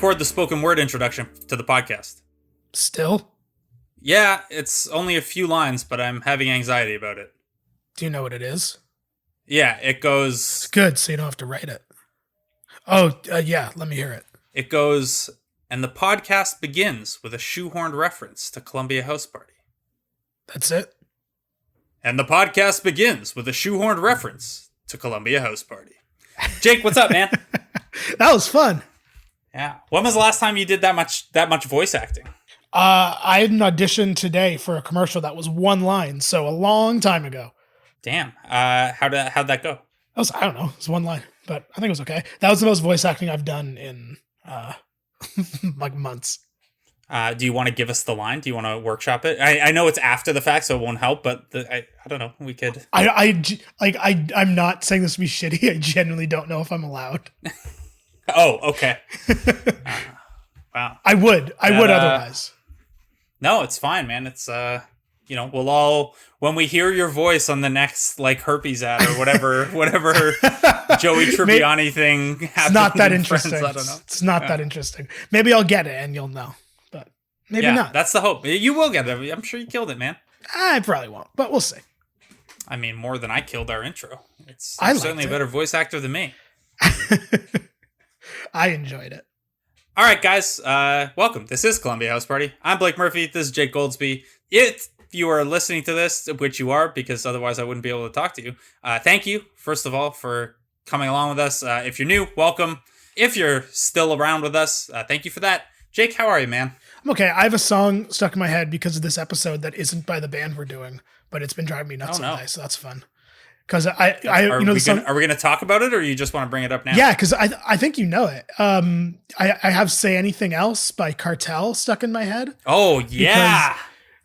record the spoken word introduction to the podcast. Still? Yeah, it's only a few lines, but I'm having anxiety about it. Do you know what it is? Yeah, it goes... It's good, so you don't have to write it. Oh, yeah, let me hear it. It goes, and the podcast begins with a shoehorned reference to Columbia House Party. That's it? And the podcast begins with a shoehorned reference to Columbia House Party. Jake, what's up, man? That was fun. Yeah. When was the last time you did that much voice acting? I had an audition today for a commercial that was one line, so a long time ago. Damn. How'd that go? I don't know. It was one line, but I think it was okay. That was the most voice acting I've done in like months. Do you want to give us the line? Do you want to workshop it? I know it's after the fact, so it won't help, but I don't know. We could. I'm not saying this to be shitty. I genuinely don't know if I'm allowed. Oh, okay. Wow. I would otherwise. No, it's fine, man. It's we'll all, when we hear your voice on the next like herpes ad or whatever Joey Tribbiani thing happens. It's not that interesting. Friends, I don't know. It's not that interesting. Maybe I'll get it and you'll know. But maybe not. That's the hope. You will get it. I'm sure you killed it, man. I probably won't, but we'll see. I mean, more than I killed our intro. It's I certainly a better voice actor than me. I enjoyed it. All right, guys. Welcome. This is Columbia House Party. I'm Blake Murphy. This is Jake Goldsbie. If you are listening to this, which you are, because otherwise I wouldn't be able to talk to you, thank you, first of all, for coming along with us. If you're new, welcome. If you're still around with us, thank you for that. Jake, how are you, man? I'm okay. I have a song stuck in my head because of this episode that isn't by the band we're doing, but it's been driving me nuts all day, so that's fun. Because are we going to talk about it, or you just want to bring it up now? Yeah, because I think you know it. I have "Say Anything Else" by Cartel stuck in my head. Oh yeah,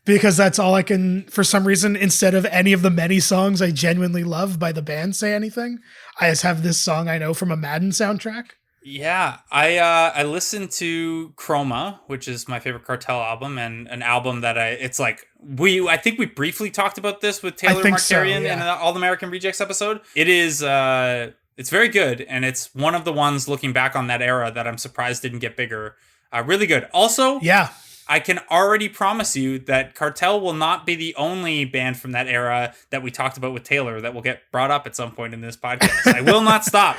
because that's all I can. For some reason, instead of any of the many songs I genuinely love by the band "Say Anything," I just have this song I know from a Madden soundtrack. Yeah, I listened to Chroma, which is my favorite Cartel album, and an album that I think we briefly talked about this with Taylor Markarian in the All American Rejects episode. It is it's very good, and it's one of the ones looking back on that era that I'm surprised didn't get bigger. Really good. Also, yeah, I can already promise you that Cartel will not be the only band from that era that we talked about with Taylor that will get brought up at some point in this podcast. I will not stop.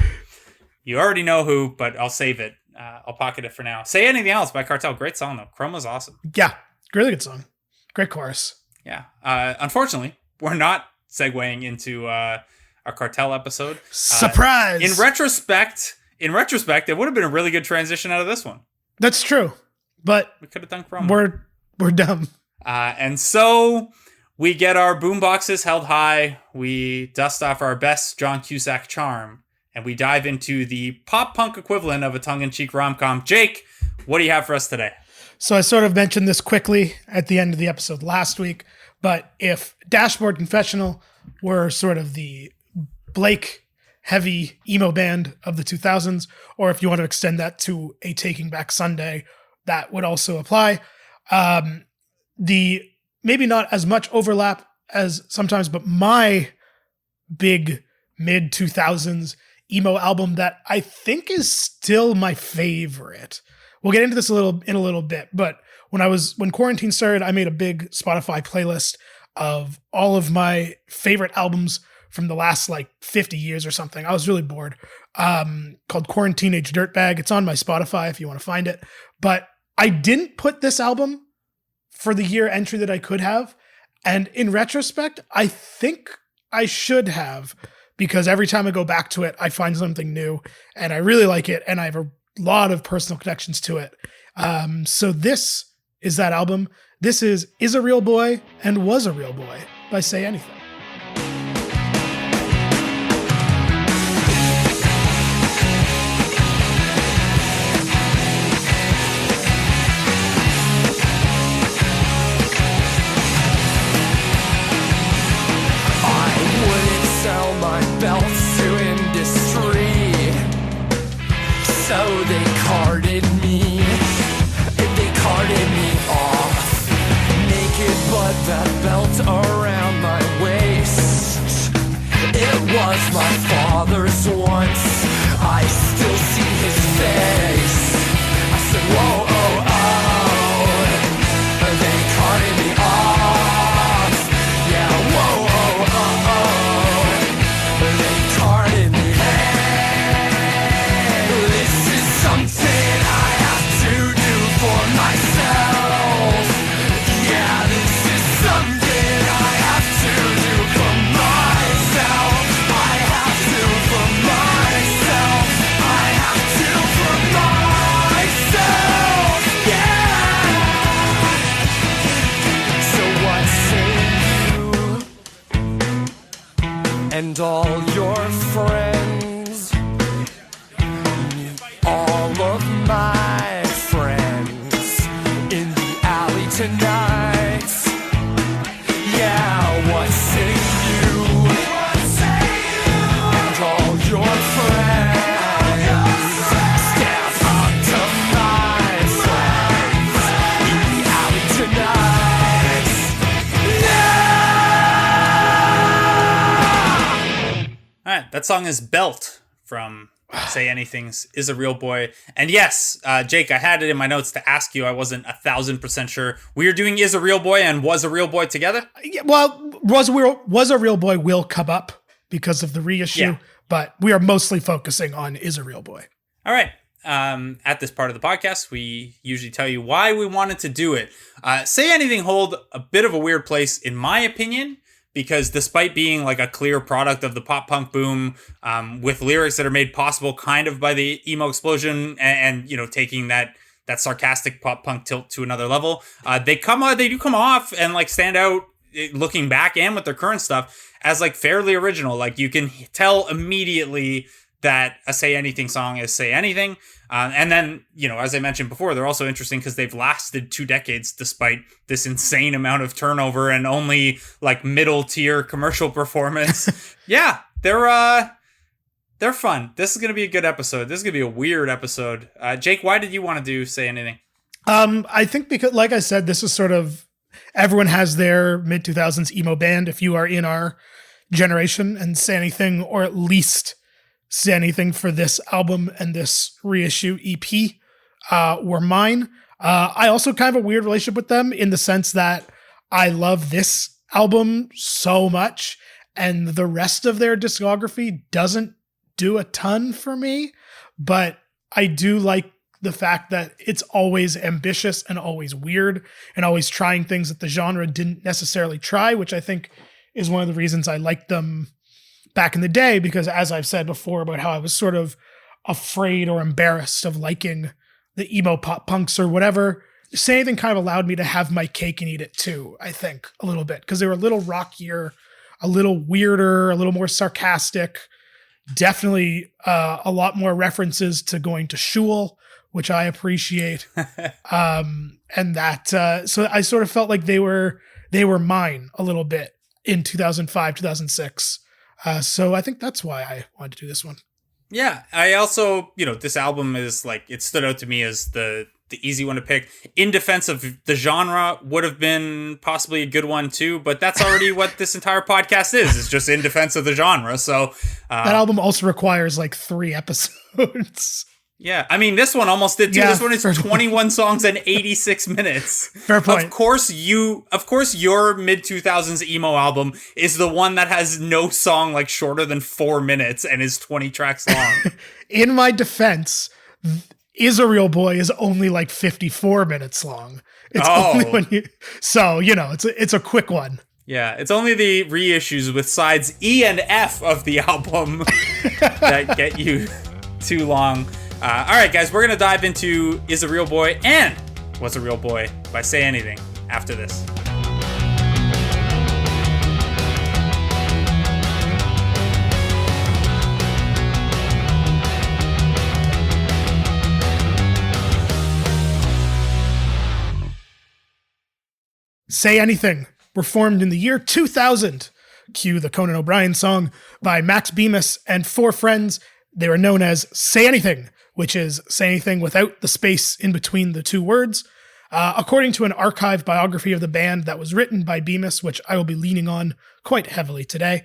You already know who, but I'll save it. I'll pocket it for now. Say Anything Else by Cartel. Great song, though. Chroma's awesome. Yeah, really good song. Great chorus. Yeah. Unfortunately, we're not segueing into our Cartel episode. Surprise! In retrospect, it would have been a really good transition out of this one. That's true, but we could have done Chroma. We're dumb. And so we get our boomboxes held high. We dust off our best John Cusack charm. And we dive into the pop-punk equivalent of a tongue-in-cheek rom-com. Jake, what do you have for us today? So I sort of mentioned this quickly at the end of the episode last week, but if Dashboard Confessional were sort of the Blake-heavy emo band of the 2000s, or if you want to extend that to a Taking Back Sunday, that would also apply. The maybe not as much overlap as sometimes, but my big mid-2000s emo album that I think is still my favorite. We'll get into this in a little bit, but when quarantine started, I made a big Spotify playlist of all of my favorite albums from the last like 50 years or something. I was really bored. Called Quarantine Age Dirtbag. It's on my Spotify if you want to find it. But I didn't put this album for the year entry that I could have. And in retrospect, I think I should have, because every time I go back to it, I find something new and I really like it. And I have a lot of personal connections to it. So this is that album. This is a Real Boy and Was a Real Boy by Say Anything. Belts to industry, so they carted me off naked, but that belt around my waist, it was my father's once. I still see his face. I and all your friends. Meet all of my friends in the alley tonight. Yeah, what say you? And all your friends. Step up to my friends in the alley tonight. All right, that song is Belt from Say Anything's Is a Real Boy. And yes, Jake, I had it in my notes to ask you. I wasn't 1,000% sure. We are doing Is a Real Boy and Was a Real Boy together? Yeah, well, was a Real Boy will come up because of the reissue, but we are mostly focusing on Is a Real Boy. All right. At this part of the podcast, we usually tell you why we wanted to do it. Say Anything hold a bit of a weird place, in my opinion, because despite being like a clear product of the pop punk boom, with lyrics that are made possible kind of by the emo explosion and you know, taking that sarcastic pop punk tilt to another level, they do come off and like stand out, looking back and with their current stuff, as like fairly original. Like you can tell immediately that a Say Anything song is Say Anything. And then, you know, as I mentioned before, they're also interesting because they've lasted 2 decades despite this insane amount of turnover and only like middle tier commercial performance. Yeah, they're fun. This is going to be a good episode. This is going to be a weird episode. Jake, why did you want to do Say Anything? I think because, like I said, this is sort of, everyone has their mid 2000s emo band. If you are in our generation, and Say Anything, or at least Say Anything for this album and this reissue EP, were mine. I also kind of a weird relationship with them in the sense that I love this album so much and the rest of their discography doesn't do a ton for me, but I do like the fact that it's always ambitious and always weird and always trying things that the genre didn't necessarily try, which I think is one of the reasons I liked them back in the day, because as I've said before about how I was sort of afraid or embarrassed of liking the emo pop punks or whatever, Say Anything kind of allowed me to have my cake and eat it too, I think, a little bit, because they were a little rockier, a little weirder, a little more sarcastic, definitely a lot more references to going to shul, which I appreciate. And that, so I sort of felt like they were mine a little bit in 2005, 2006. So I think that's why I wanted to do this one. Yeah, I also, you know, this album is like, it stood out to me as the easy one to pick. In defense of the genre would have been possibly a good one too, but that's already what this entire podcast is. It's just in defense of the genre. So that album also requires like 3 episodes. Yeah, I mean, this one almost did too. Yeah, this one is 21 songs and 86 minutes. Fair point. Of course, your mid-2000s emo album is the one that has no song like shorter than 4 minutes and is 20 tracks long. In my defense, Is a Real Boy is only like 54 minutes long. It's only when so, you know, it's a quick one. Yeah, it's only the reissues with sides E and F of the album that get you too long. All right, guys, we're going to dive into Is a Real Boy and Was a Real Boy by Say Anything after this. Say Anything were formed in the year 2000. Cue the Conan O'Brien song by Max Bemis and 4 friends. They were known as Say Anything, which is say anything without the space in between the 2 words. According to an archived biography of the band that was written by Bemis, which I will be leaning on quite heavily today,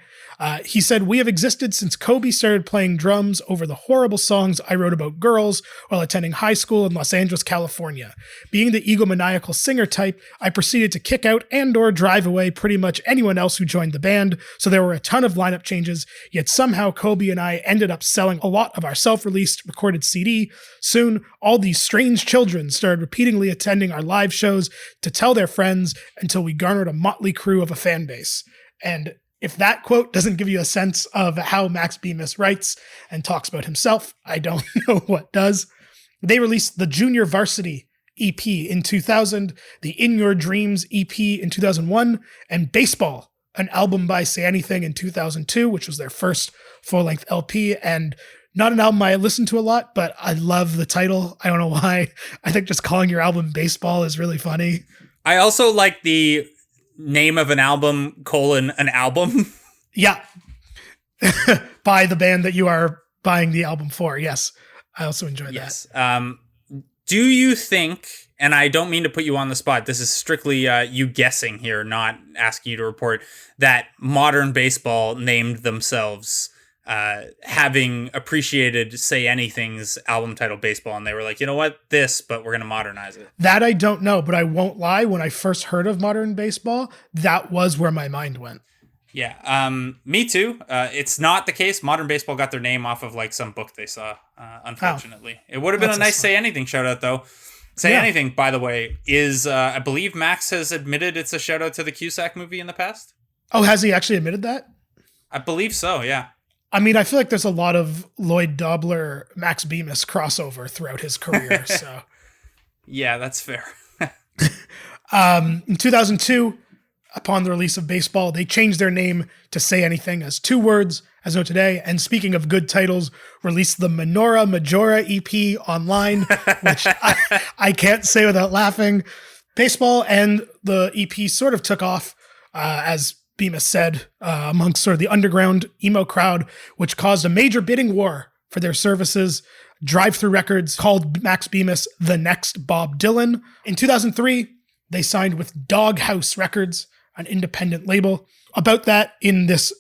he said, "We have existed since Kobe started playing drums over the horrible songs I wrote about girls while attending high school in Los Angeles, California. Being the egomaniacal singer type, I proceeded to kick out and or drive away pretty much anyone else who joined the band, so there were a ton of lineup changes, yet somehow Kobe and I ended up selling a lot of our self-released recorded CD. Soon, all these strange children started repeatedly attending our live shows to tell their friends until we garnered a motley crew of a fan base." And if that quote doesn't give you a sense of how Max Bemis writes and talks about himself, I don't know what does. They released the Junior Varsity EP in 2000, the In Your Dreams EP in 2001, and Baseball an album by Say Anything in 2002, which was their first full-length LP, and not an album I listened to a lot, but I love the title. I don't know why. I think just calling your album Baseball is really funny. I also like the name of an album, an album. Yeah. By the band that you are buying the album for. Yes. I also enjoy that. Yes. Do you think, and I don't mean to put you on the spot, this is strictly you guessing here, not asking you to report, that Modern Baseball named themselves having appreciated Say Anything's album title Baseball, and they were like, you know what, but we're going to modernize it? That I don't know, but I won't lie. When I first heard of Modern Baseball, that was where my mind went. Yeah, me too. It's not the case. Modern Baseball got their name off of like some book they saw, unfortunately. It would have been a nice Say Anything shout out, though. Say Anything, by the way, is, I believe Max has admitted it's a shout out to the Cusack movie in the past. Oh, has he actually admitted that? I believe so, yeah. I mean, I feel like there's a lot of Lloyd Dobler, Max Bemis crossover throughout his career. So, yeah, that's fair. In 2002, upon the release of Baseball, they changed their name to Say Anything as two words, as known today. And speaking of good titles, released the Menorah Majora EP online, which I can't say without laughing. Baseball and the EP sort of took off, as Bemis said, amongst sort of the underground emo crowd, which caused a major bidding war for their services. Drive-Thru Records called Max Bemis the next Bob Dylan. In 2003, they signed with Doghouse Records, an independent label. About that, in this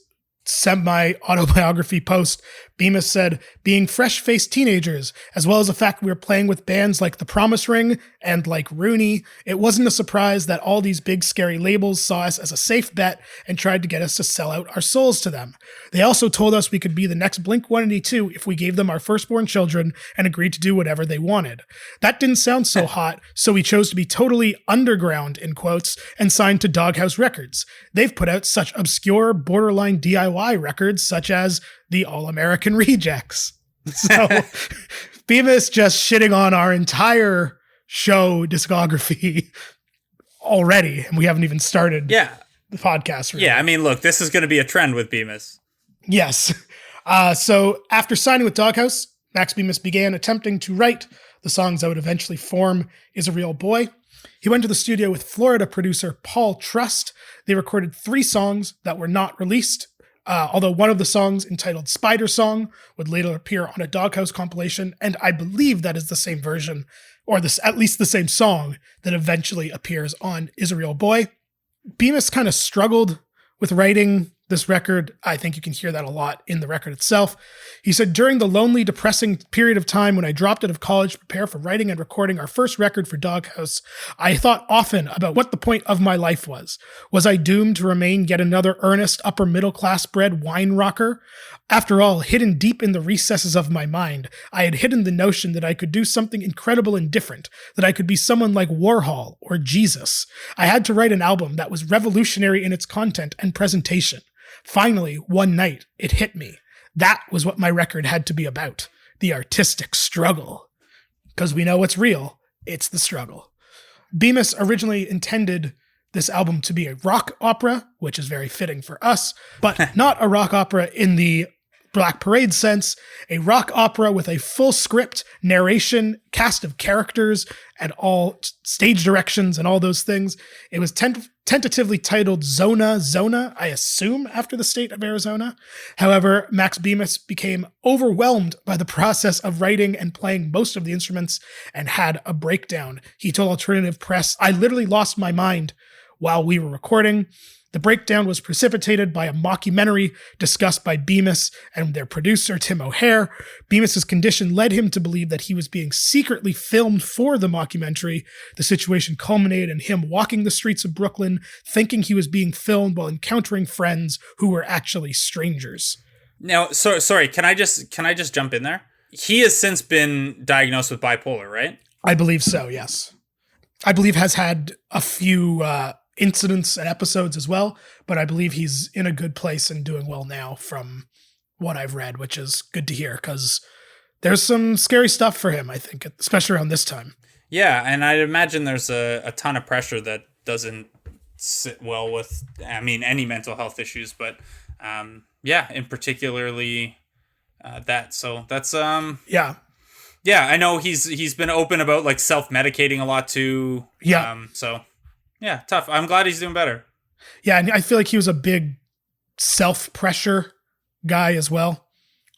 semi-autobiography post, Bemis said, being fresh-faced teenagers, as well as the fact we were playing with bands like The Promise Ring and like Rooney, it wasn't a surprise that all these big scary labels saw us as a safe bet and tried to get us to sell out our souls to them. They also told us we could be the next Blink-182 if we gave them our firstborn children and agreed to do whatever they wanted. That didn't sound so hot, so we chose to be totally underground, in quotes, and signed to Doghouse Records. They've put out such obscure, borderline DIY records such as the All-American Rejects. So Bemis just shitting on our entire show discography already, and we haven't even started the podcast. Really. Yeah, I mean, look, this is going to be a trend with Bemis. Yes. So after signing with Doghouse, Max Bemis began attempting to write the songs that would eventually form Is a Real Boy. He went to the studio with Florida producer Paul Trust. They recorded 3 songs that were not released, although one of the songs, entitled Spider Song, would later appear on a Doghouse compilation, and I believe that is the same version, or at least the same song, that eventually appears on Is a Real Boy. Bemis kind of struggled with writing this record. I think you can hear that a lot in the record itself. He said, during the lonely, depressing period of time when I dropped out of college to prepare for writing and recording our first record for Doghouse, I thought often about what the point of my life was. Was I doomed to remain yet another earnest, upper middle class bred wine rocker? After all, hidden deep in the recesses of my mind, I had hidden the notion that I could do something incredible and different, that I could be someone like Warhol or Jesus. I had to write an album that was revolutionary in its content and presentation. Finally, one night, it hit me. That was what my record had to be about. The artistic struggle. Because we know what's real. It's the struggle. Bemis originally intended this album to be a rock opera, which is very fitting for us, but not a rock opera in the Black Parade sense, a rock opera with a full script, narration, cast of characters, and all stage directions and all those things. It was tentatively titled Zona, I assume after the state of Arizona. However, Max Bemis became overwhelmed by the process of writing and playing most of the instruments and had a breakdown. He told Alternative Press, I literally lost my mind while we were recording. The breakdown was precipitated by a mockumentary discussed by Bemis and their producer, Tim O'Hare. Bemis's condition led him to believe that he was being secretly filmed for the mockumentary. The situation culminated in him walking the streets of Brooklyn, thinking he was being filmed while encountering friends who were actually strangers. Now, sorry, can I just jump in there? He has since been diagnosed with bipolar, right? I believe so, yes. I believe has had a few incidents and episodes as well, but I believe he's in a good place and doing well now from what I've read, which is good to hear because there's some scary stuff for him, I think, especially around this time. Yeah, and I'd imagine there's a ton of pressure that doesn't sit well with, I mean, any mental health issues, but yeah, in particularly that. So that's Yeah. yeah, I know he's been open about like self-medicating a lot too. Yeah. So yeah, tough. I'm glad he's doing better. Yeah, and I feel like he was a big self-pressure guy as well.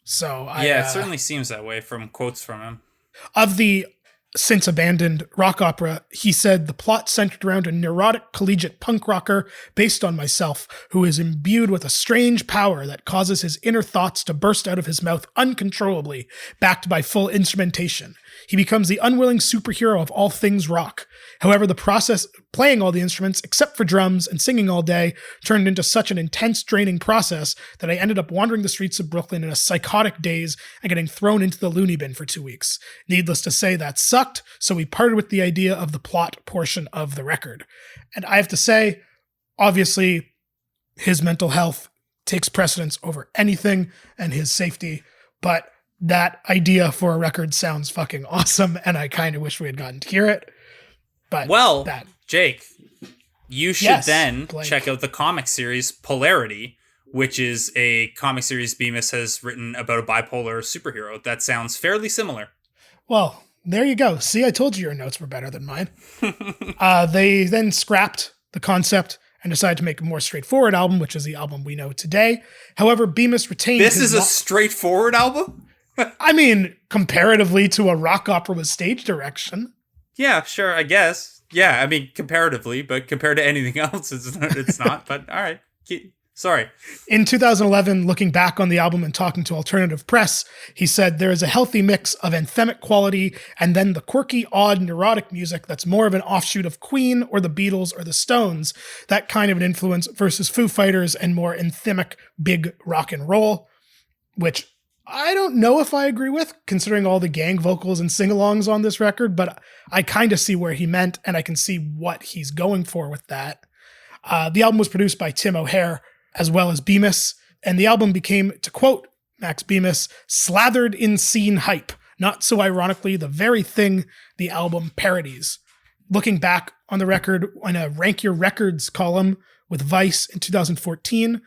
So Yeah, it certainly seems that way from quotes from him. Of the since abandoned rock opera, he said the plot centered around a neurotic collegiate punk rocker based on myself, who is imbued with a strange power that causes his inner thoughts to burst out of his mouth uncontrollably, backed by full instrumentation. He becomes the unwilling superhero of all things rock. However, the process playing all the instruments, except for drums, and singing all day turned into such an intense, draining process that I ended up wandering the streets of Brooklyn in a psychotic daze and getting thrown into the loony bin for 2 weeks. Needless to say, that sucked, so we parted with the idea of the plot portion of the record. And I have to say, obviously, his mental health takes precedence over anything and his safety, but that idea for a record sounds fucking awesome, and I kind of wish we had gotten to hear it. But well, that, Jake, you should then Blake. check out the comic series Polarity, which is a comic series Bemis has written about a bipolar superhero that sounds fairly similar. Well, there you go. See, I told you your notes were better than mine. They then scrapped the concept and decided to make a more straightforward album, which is the album we know today. However, Bemis retained This is a straightforward album? I mean, comparatively to a rock opera with stage direction. Yeah, sure, I guess. Yeah, I mean, comparatively, but compared to anything else, it's not. But all right. Sorry. In 2011, looking back on the album and talking to Alternative Press, he said there is a healthy mix of anthemic quality and then the quirky, odd, neurotic music that's more of an offshoot of Queen or the Beatles or the Stones, that kind of an influence versus Foo Fighters and more anthemic, big rock and roll, which I don't know if I agree with, considering all the gang vocals and sing-alongs on this record, but I kind of see where he meant, and I can see what he's going for with that. The album was produced by Tim O'Hare, as well as Bemis, and the album became, to quote Max Bemis, slathered in scene hype, not so ironically the very thing the album parodies. Looking back on the record in a Rank Your Records column with Vice in 2014,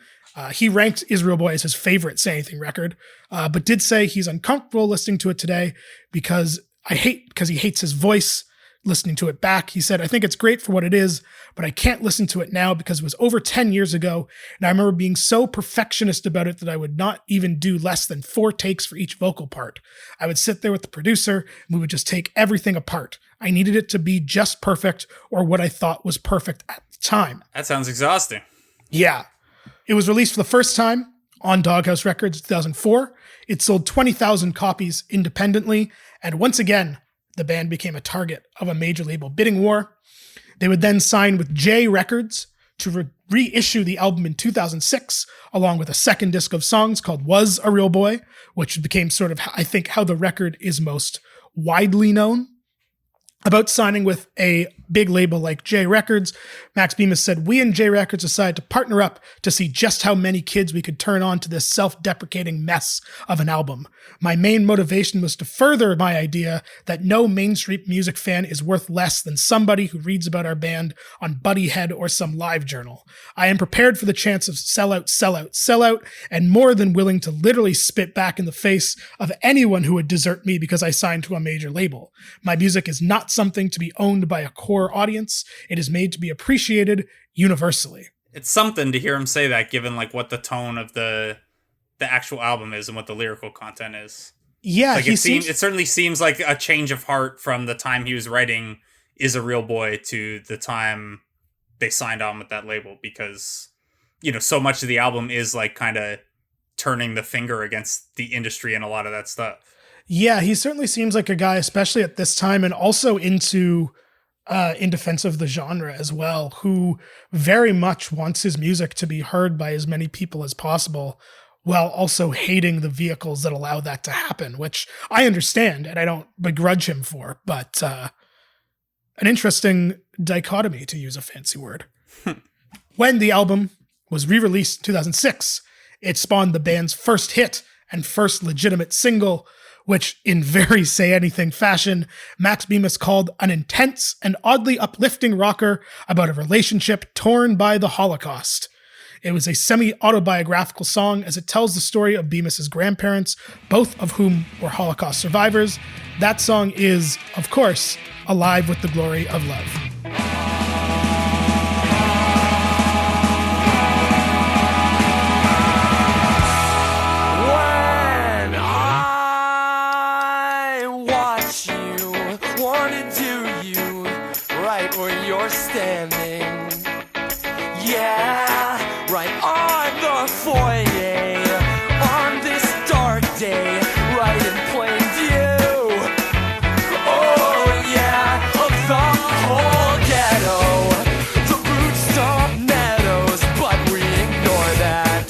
he ranked Israel Boy as his favorite Say Anything record, but did say he's uncomfortable listening to it today because he hates his voice listening to it back. He said, I think it's great for what it is, but I can't listen to it now because it was over 10 years ago, and I remember being so perfectionist about it that I would not even do less than 4 takes for each vocal part. I would sit there with the producer, and we would just take everything apart. I needed it to be just perfect, or what I thought was perfect at the time. That sounds exhausting. Yeah. It was released for the first time on Doghouse Records in 2004. It sold 20,000 copies independently, and once again, the band became a target of a major label bidding war. They would then sign with J Records to reissue the album in 2006, along with a second disc of songs called Was a Real Boy, which became sort of, I think, how the record is most widely known. About signing with a big label like J Records, Max Bemis said, we and J Records decided to partner up to see just how many kids we could turn on to this self-deprecating mess of an album. My main motivation was to further my idea that no mainstream music fan is worth less than somebody who reads about our band on Buddyhead or some live journal. I am prepared for the chance of sell out, and more than willing to literally spit back in the face of anyone who would desert me because I signed to a major label. My music is not something to be owned by a core audience. It is made to be appreciated universally. It's something to hear him say that, given like what the tone of the actual album is and what the lyrical content is. Yeah, like it certainly seems like a change of heart from the time he was writing Is a Real Boy to the time they signed on with that label, because so much of the album is like kind of turning the finger against the industry and a lot of that stuff. Yeah, he certainly seems like a guy, especially at this time, and also in defense of the genre as well, who very much wants his music to be heard by as many people as possible, while also hating the vehicles that allow that to happen, which I understand and I don't begrudge him for, but an interesting dichotomy, to use a fancy word. When the album was re-released in 2006, it spawned the band's first hit and first legitimate single, which in very say anything fashion, Max Bemis called an intense and oddly uplifting rocker about a relationship torn by the Holocaust. It was a semi-autobiographical song as it tells the story of Bemis's grandparents, both of whom were Holocaust survivors. That song is, of course, Alive with the Glory of Love. When I watch you, wanna do you right where you're standing. Yeah, right on the foyer, on this dark day, right in plain view. Oh yeah, of the whole ghetto, the boot-stomp meadows, but we ignore that.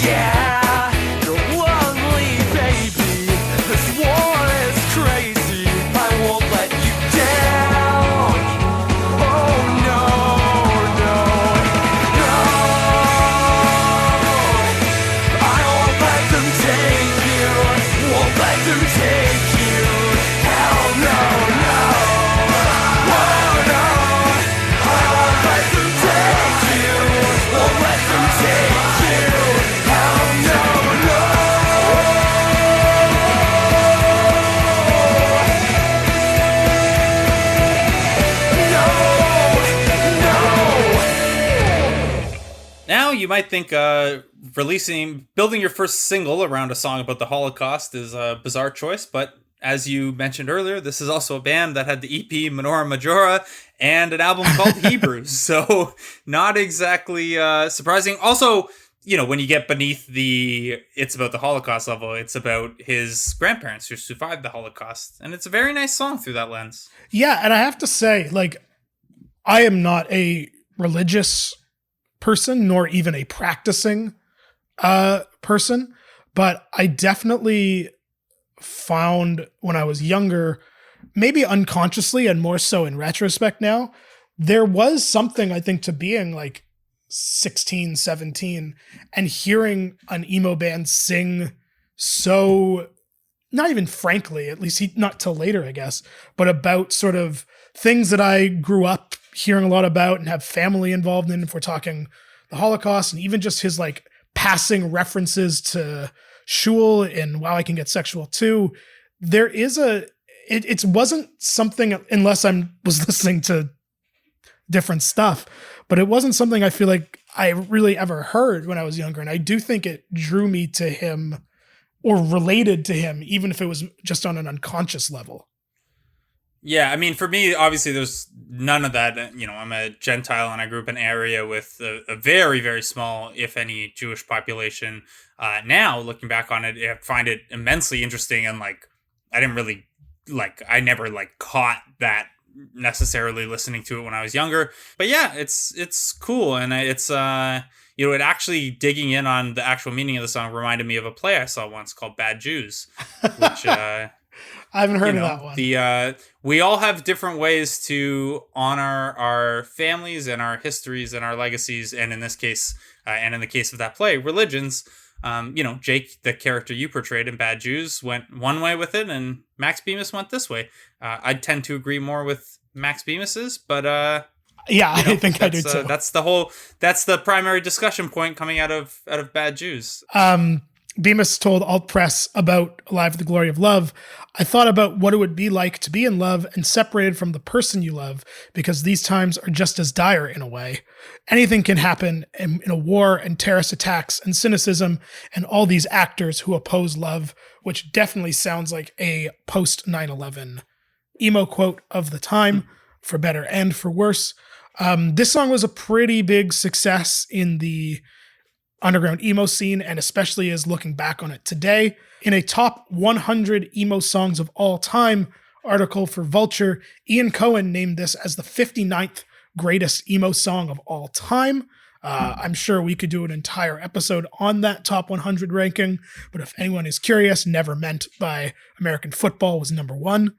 Yeah, you're lonely, baby. This war is crazy. I won't let you down. Oh no, no, no. I won't let them take you. Won't let them take you. Hell no, no. Whoa, no. I won't let them take you. Won't let them take you. Hell no, no. Now you might think building your first single around a song about the Holocaust is a bizarre choice, but as you mentioned earlier, this is also a band that had the EP Menorah Majora and an album called Hebrews, so not exactly surprising. Also, you know, when you get beneath the it's about the Holocaust level, it's about his grandparents who survived the Holocaust, and it's a very nice song through that lens. Yeah, and I have to say, like, I am not a religious person, nor even a practicing person, but I definitely found when I was younger, maybe unconsciously and more so in retrospect now, there was something, I think, to being like 16, 17 and hearing an emo band sing so, not even frankly, at least not till later, I guess, but about sort of things that I grew up hearing a lot about and have family involved in, if we're talking the Holocaust, and even just his like passing references to Shul in Wow, I Can Get Sexual Too. There is it wasn't something, unless I was listening to different stuff, but it wasn't something I feel like I really ever heard when I was younger. And I do think it drew me to him or related to him, even if it was just on an unconscious level. Yeah, I mean, for me, obviously, there's none of that. You know, I'm a Gentile and I grew up in an area with a very, very small, if any, Jewish population. Now, looking back on it, I find it immensely interesting. And like, I never caught that necessarily listening to it when I was younger. But yeah, it's cool. And it's, you know, it actually digging in on the actual meaning of the song reminded me of a play I saw once called Bad Jews, which, I haven't heard of that one. We all have different ways to honor our families and our histories and our legacies, and in this case, and in the case of that play, religions. You know, Jake, the character you portrayed in Bad Jews, went one way with it, and Max Bemis went this way. I tend to agree more with Max Bemis's, but yeah, you know, I think I do too. That's the primary discussion point coming out of Bad Jews. Bemis told Alt Press about Alive with the Glory of Love. I thought about what it would be like to be in love and separated from the person you love, because these times are just as dire in a way. Anything can happen in a war and terrorist attacks and cynicism and all these actors who oppose love, which definitely sounds like a post 9/11 emo quote of the time, for better and for worse. This song was a pretty big success in the underground emo scene, and especially as looking back on it today. In a top 100 emo songs of all time article for Vulture, Ian Cohen named this as the 59th greatest emo song of all time. I'm sure we could do an entire episode on that top 100 ranking, but if anyone is curious, Never Meant by American Football was number 1.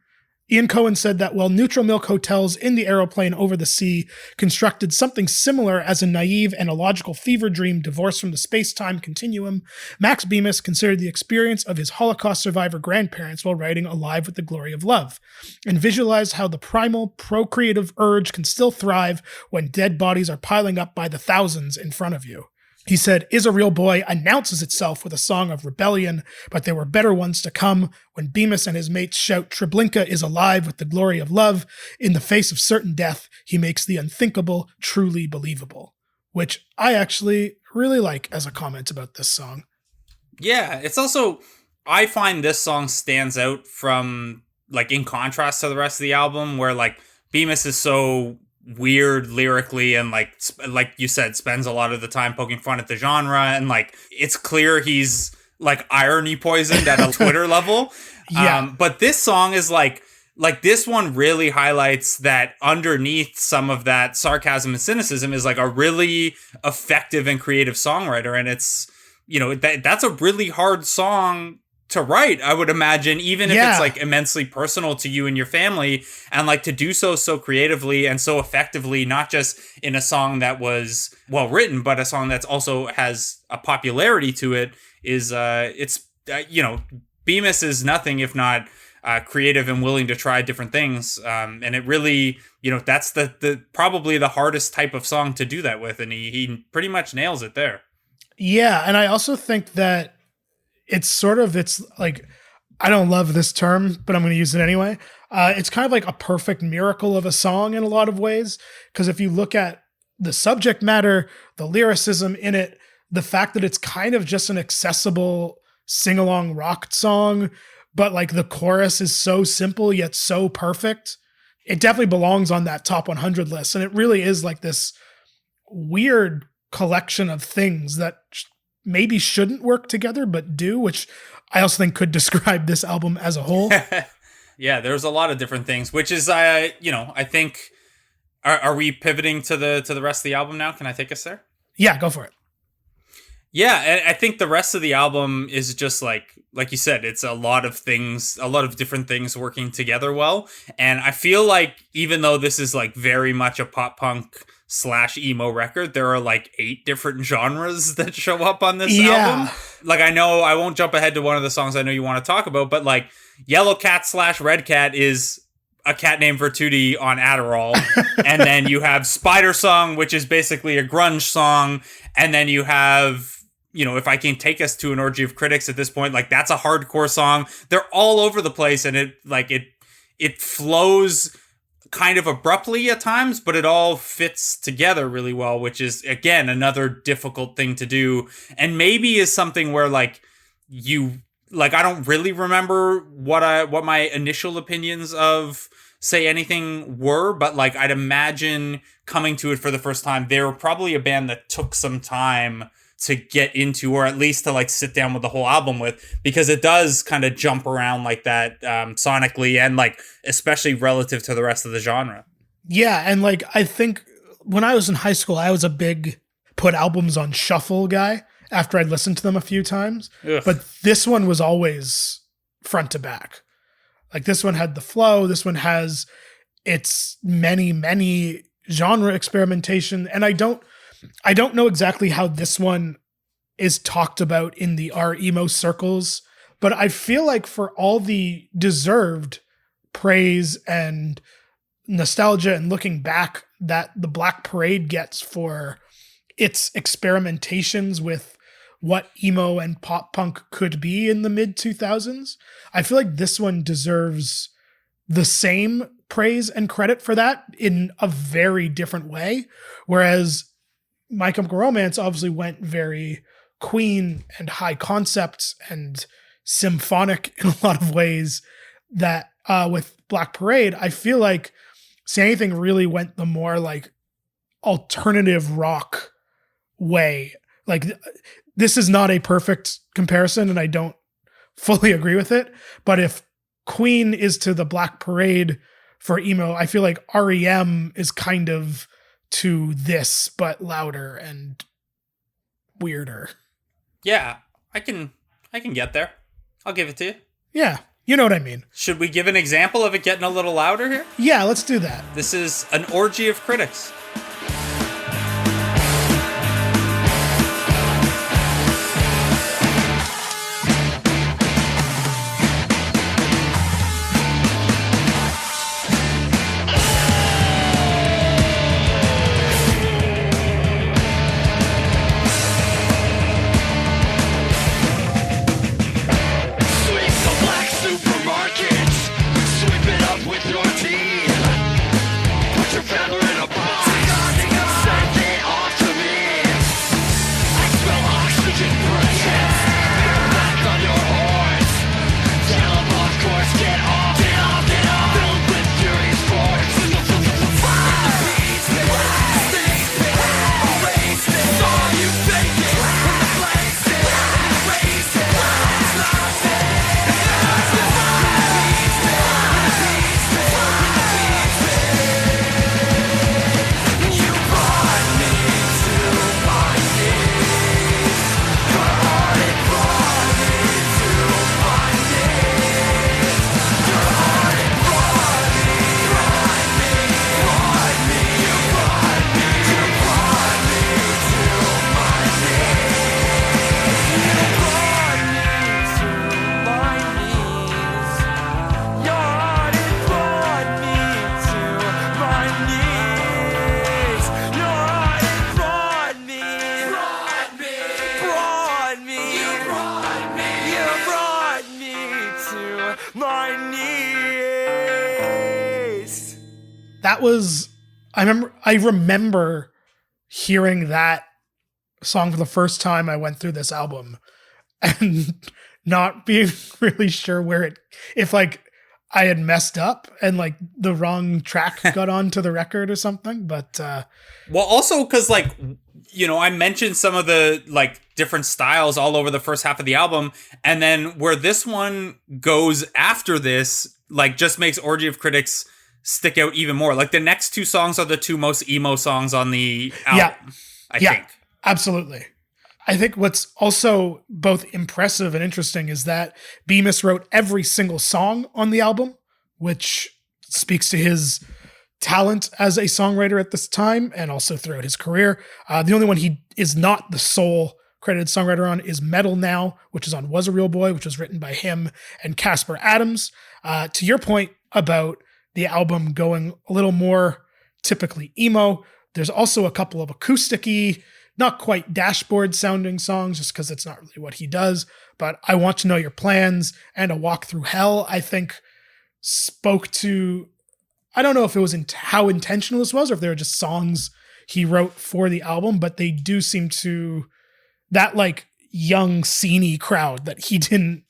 Ian Cohen said that while Neutral Milk Hotels in the Aeroplane Over the Sea constructed something similar as a naive and illogical fever dream divorced from the space-time continuum, Max Bemis considered the experience of his Holocaust survivor grandparents while writing Alive with the Glory of Love, and visualized how the primal, procreative urge can still thrive when dead bodies are piling up by the thousands in front of you. He said, Is a Real Boy announces itself with a song of rebellion, but there were better ones to come when Bemis and his mates shout Treblinka is alive with the glory of love. In the face of certain death, he makes the unthinkable truly believable, which I actually really like as a comment about this song. Yeah, it's also, I find this song stands out from, like, in contrast to the rest of the album, where, like, Bemis is so weird lyrically and like you said, spends a lot of the time poking fun at the genre, and like it's clear he's like irony poisoned at a Twitter level. But this song is like this one really highlights that underneath some of that sarcasm and cynicism is like a really effective and creative songwriter, and it's, you know, that's a really hard song to write, I would imagine, even if it's like immensely personal to you and your family, and like to do so creatively and so effectively, not just in a song that was well written, but a song that's also has a popularity to it, is you know, Bemis is nothing if not creative and willing to try different things, and it really, you know, that's the probably the hardest type of song to do that with, and he pretty much nails it there. Yeah, and I also think that it's like, I don't love this term, but I'm going to use it anyway. It's kind of like a perfect miracle of a song in a lot of ways. Because if you look at the subject matter, the lyricism in it, the fact that it's kind of just an accessible sing-along rock song, but like the chorus is so simple yet so perfect, it definitely belongs on that top 100 list. And it really is like this weird collection of things that maybe shouldn't work together, but do, which I also think could describe this album as a whole. Yeah, there's a lot of different things, which is, you know, I think, are we pivoting to the rest of the album now? Can I take us there? Yeah, go for it. Yeah, and I think the rest of the album is just like you said, it's a lot of things, a lot of different things working together well. And I feel like even though this is like very much a pop punk / emo record, there are like 8 different genres that show up on this album. Like, I know I won't jump ahead to one of the songs I know you want to talk about, but like Yellow Cat / Red Cat is a cat named Vertuti on Adderall. And then you have Spider Song, which is basically a grunge song. And then you have, you know, If I Can Take Us to an Orgy of Critics at this point, like that's a hardcore song. They're all over the place, and it flows kind of abruptly at times, but it all fits together really well, which is, again, another difficult thing to do. And maybe is something where like I don't really remember what my initial opinions of Say Anything were, but like I'd imagine coming to it for the first time, they were probably a band that took some time to get into, or at least to like sit down with the whole album with, because it does kind of jump around like that sonically, and like especially relative to the rest of the genre. Yeah, and like I think when I was in high school, I was a big put albums on shuffle guy after I'd listened to them a few times. Ugh. But this one was always front to back. Like this one had the flow, this one has its many genre experimentation, and I don't know exactly how this one is talked about in the emo circles, but I feel like for all the deserved praise and nostalgia and looking back that the Black Parade gets for its experimentations with what emo and pop punk could be in the mid 2000s, I feel like this one deserves the same praise and credit for that in a very different way. Whereas My Chemical Romance obviously went very Queen and high concepts and symphonic in a lot of ways, that with Black Parade, I feel like Say Anything really went the more like alternative rock way. Like this is not a perfect comparison, and I don't fully agree with it, but if Queen is to the Black Parade for emo, I feel like REM is kind of to this, but louder and weirder. Yeah, I can get there. I'll give it to you. Yeah. You know what I mean? Should we give an example of it getting a little louder here? Yeah, let's do that. This is an orgy of critics. That was, I remember hearing that song for the first time I went through this album and not being really sure if like I had messed up and like the wrong track got onto the record or something. But well, also because like, you know, I mentioned some of the like different styles all over the first half of the album, and then where this one goes after this, like just makes Orgy of Critics stick out even more. Like the next two songs are the two most emo songs on the album, I think. Absolutely. I think what's also both impressive and interesting is that Bemis wrote every single song on the album, which speaks to his talent as a songwriter at this time and also throughout his career. The only one he is not the sole credited songwriter on is Metal Now, which is on Was a Real Boy, which was written by him and Casper Adams. To your point about the album going a little more typically emo, there's also a couple of acoustic-y, not quite dashboard sounding songs just because it's not really what he does, but I Want to Know Your Plans and A Walk Through Hell, I think spoke to, I don't know if it was how intentional this was or if they were just songs he wrote for the album, but they do seem to, that like young sceney crowd that he didn't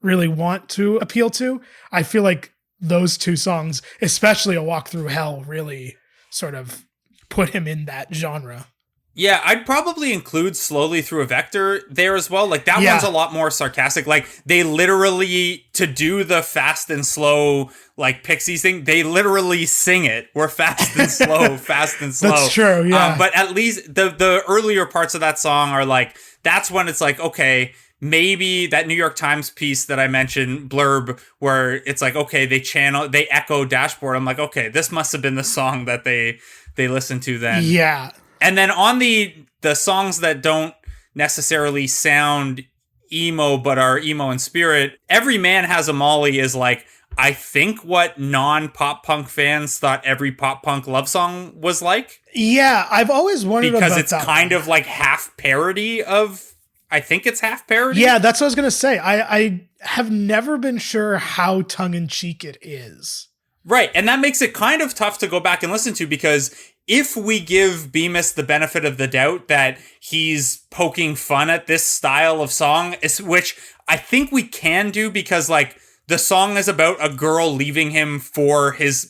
really want to appeal to. I feel like those two songs, especially A Walk Through Hell, really sort of put him in that genre. Yeah, I'd probably include Slowly Through a Vector there as well. Like that one's a lot more sarcastic. Like they literally, to do the fast and slow, like Pixies thing, they literally sing it. We're fast and slow, fast and slow. That's true, yeah. But at least the earlier parts of that song are like, that's when it's like, okay, maybe that New York Times piece that I mentioned, blurb, where it's like, okay, they echo Dashboard. I'm like, okay, this must have been the song that they listened to then. Yeah. And then on the songs that don't necessarily sound emo but are emo in spirit, Every Man Has a Molly is like, I think what non-pop punk fans thought every pop punk love song was like. Yeah, I've always wondered about that. Because it's kind of like half parody of, I think it's half parody. Yeah, that's what I was going to say. I have never been sure how tongue-in-cheek it is. Right, and that makes it kind of tough to go back and listen to, because if we give Bemis the benefit of the doubt that he's poking fun at this style of song, which I think we can do because like the song is about a girl leaving him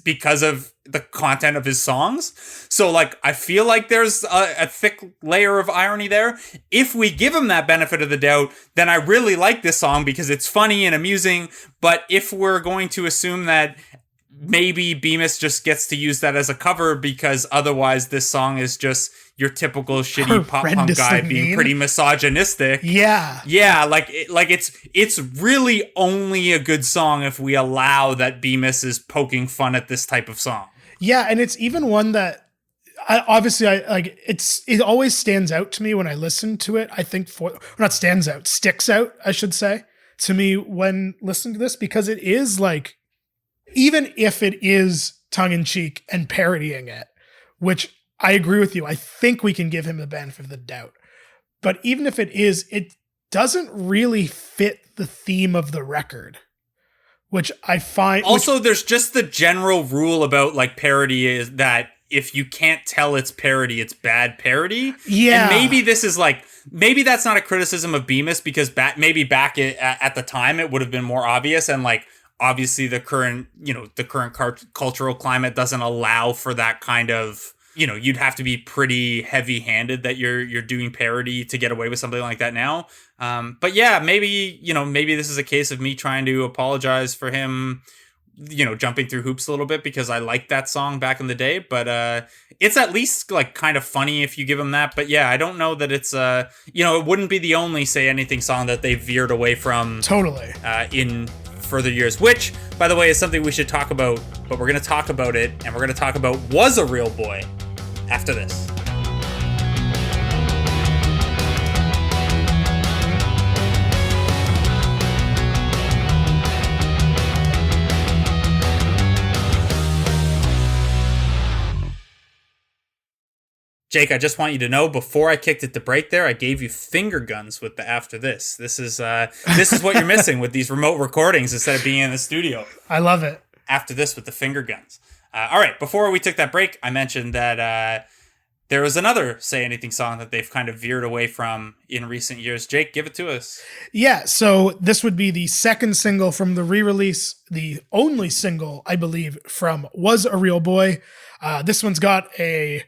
because of the content of his songs. So like, I feel like there's a thick layer of irony there. If we give him that benefit of the doubt, then I really like this song because it's funny and amusing. But if we're going to assume that maybe Bemis just gets to use that as a cover because otherwise this song is just, your typical shitty pop punk Horrendously guy being mean. pretty misogynistic. Yeah. Yeah, it's really only a good song if we allow that Bemis is poking fun at this type of song. Yeah, and it's even one that it always stands out to me when I listen to it. I think sticks out, I should say, to me when listening to this, because it is like, even if it is tongue in cheek and parodying it, which I agree with you, I think we can give him the benefit of the doubt. But even if it is, it doesn't really fit the theme of the record, which I find. Also, there's just the general rule about like parody is that if you can't tell it's parody, it's bad parody. Yeah. And maybe this is like, maybe that's not a criticism of Bemis, because maybe back at the time it would have been more obvious, and like obviously the current cultural climate doesn't allow for that kind of, you'd have to be pretty heavy-handed that you're doing parody to get away with something like that now. But yeah, maybe this is a case of me trying to apologize for him, jumping through hoops a little bit, because I liked that song back in the day. But it's at least like kind of funny if you give him that. But yeah, I don't know that it's it wouldn't be the only Say Anything song that they veered away from totally in further years, which, by the way, is something we should talk about. But we're going to talk about it, and we're going to talk about Was a Real Boy after this. Jake, I just want you to know, before I kicked it to break there, I gave you finger guns with the after this. This is what you're missing with these remote recordings instead of being in the studio. I love it. After this with the finger guns. All right, before we took that break, I mentioned that there was another Say Anything song that they've kind of veered away from in recent years. Jake, give it to us. Yeah, so this would be the second single from the re-release, the only single, I believe, from Was a Real Boy. This one's got a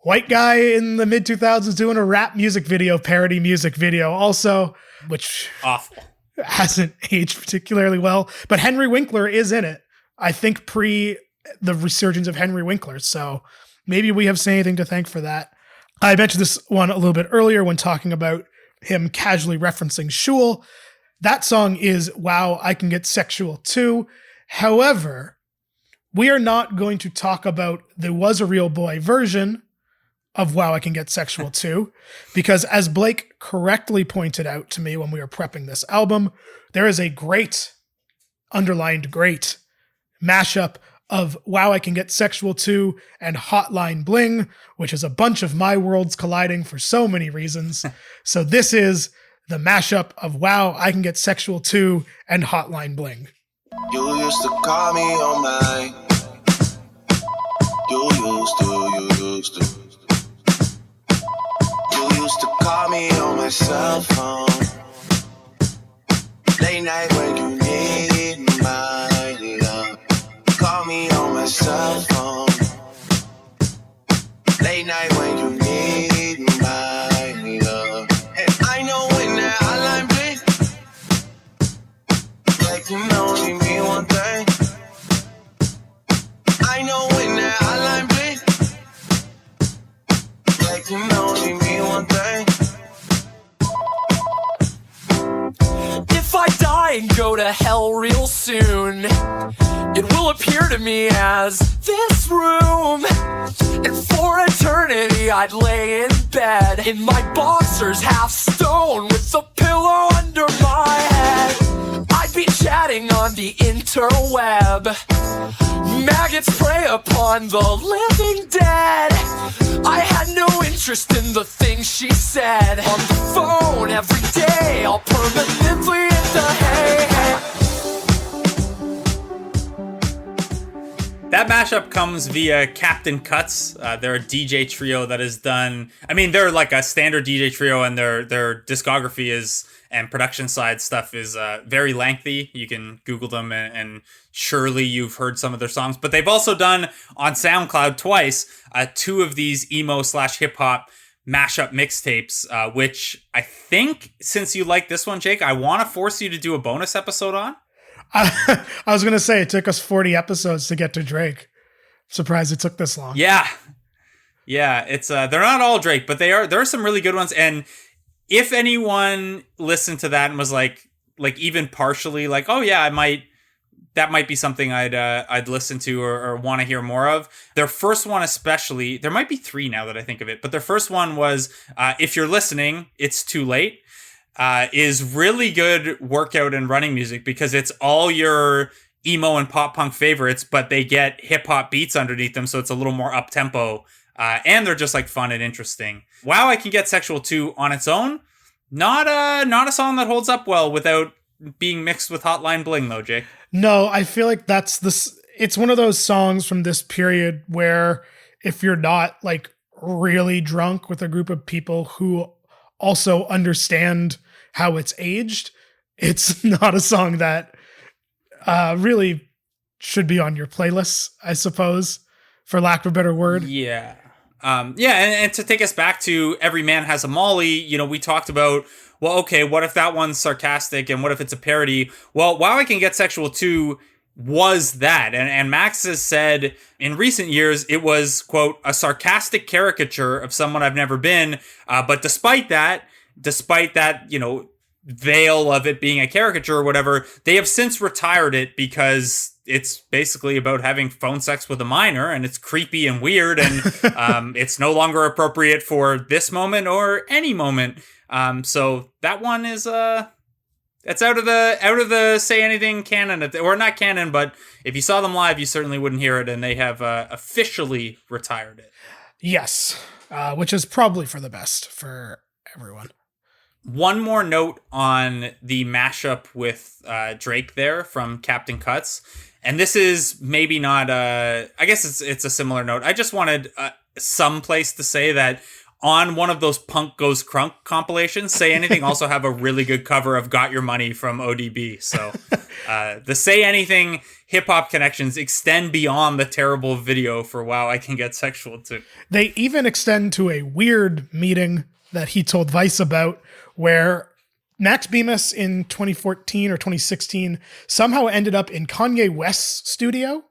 white guy in the mid-2000s doing a rap music video, parody music video also, which awful hasn't aged particularly well. But Henry Winkler is in it, I think, pre the resurgence of Henry Winkler. So maybe we have Say Anything to thank for that. I mentioned this one a little bit earlier when talking about him casually referencing Shul. That song is Wow, I Can Get Sexual Too. However, we are not going to talk about the Was a Real Boy version of Wow, I Can Get Sexual Too, because as Blake correctly pointed out to me when we were prepping this album, there is a great, underlined great, mashup of Wow, I Can Get Sexual Too and Hotline Bling, which is a bunch of my worlds colliding for so many reasons. So this is the mashup of Wow, I Can Get Sexual Too and Hotline Bling. You used to call me on my. You used to. You used to call me on my cell phone. Late night when you need my love. Call me on my cell phone. Late night when you need my love. And I know when that hotline blink, like you only mean one thing. I know when that hotline blink, like you only mean one thing. If I die and go to hell real soon, it will appear to me as this room. And for eternity I'd lay in bed in my boxers, half stone, with a pillow under my head. I'd be chatting on the interweb. Maggots prey upon the living dead. I had no interest in the things she said. On the phone every day, I'll permanently hit the hay. That mashup comes via Captain Cuts. They're a DJ trio that has done, I mean, they're like a standard DJ trio, and their discography is, and production side stuff is very lengthy. You can Google them and surely you've heard some of their songs. But they've also done on SoundCloud twice 2 of these emo/hip hop mashup mixtapes, which I think, since you like this one, Jake, I want to force you to do a bonus episode on. I was going to say, it took us 40 episodes to get to Drake. Surprised it took this long. Yeah. Yeah, it's they're not all Drake, but there are some really good ones. And if anyone listened to that and was like even partially like, oh yeah, that might be something I'd listen to or want to hear more of. Their first one especially, there might be 3 now that I think of it, but their first one was If You're Listening, It's Too Late, is really good workout and running music because it's all your emo and pop punk favorites, but they get hip hop beats underneath them, so it's a little more up tempo. And they're just like fun and interesting. Wow, I Can Get Sexual Too on its own, not a song that holds up well without being mixed with Hotline Bling though, Jake. No, I feel like it's one of those songs from this period where if you're not like really drunk with a group of people who also understand how it's aged, it's not a song that really should be on your playlists, I suppose, for lack of a better word. Yeah. And to take us back to Every Man Has a Molly, we talked about, well, okay, what if that one's sarcastic and what if it's a parody? Well, Wow, I Can Get Sexual Too was that. And Max has said in recent years, it was, quote, a sarcastic caricature of someone I've never been. But despite that, veil of it being a caricature or whatever, they have since retired it because it's basically about having phone sex with a minor and it's creepy and weird and it's no longer appropriate for this moment or any moment. So that one is it's out of the Say Anything canon, or not canon, but if you saw them live, you certainly wouldn't hear it, and they have officially retired it. Yes, which is probably for the best for everyone. One more note on the mashup with Drake there from Captain Cuts. And this is maybe not I guess it's a similar note. I just wanted some place to say that on one of those Punk Goes Crunk compilations, Say Anything also have a really good cover of Got Your Money from ODB. So the Say Anything hip-hop connections extend beyond the terrible video for Wow, I Can Get Sexual Too. They even extend to a weird meeting that he told Vice about, where Max Bemis in 2014 or 2016 somehow ended up in Kanye West's studio,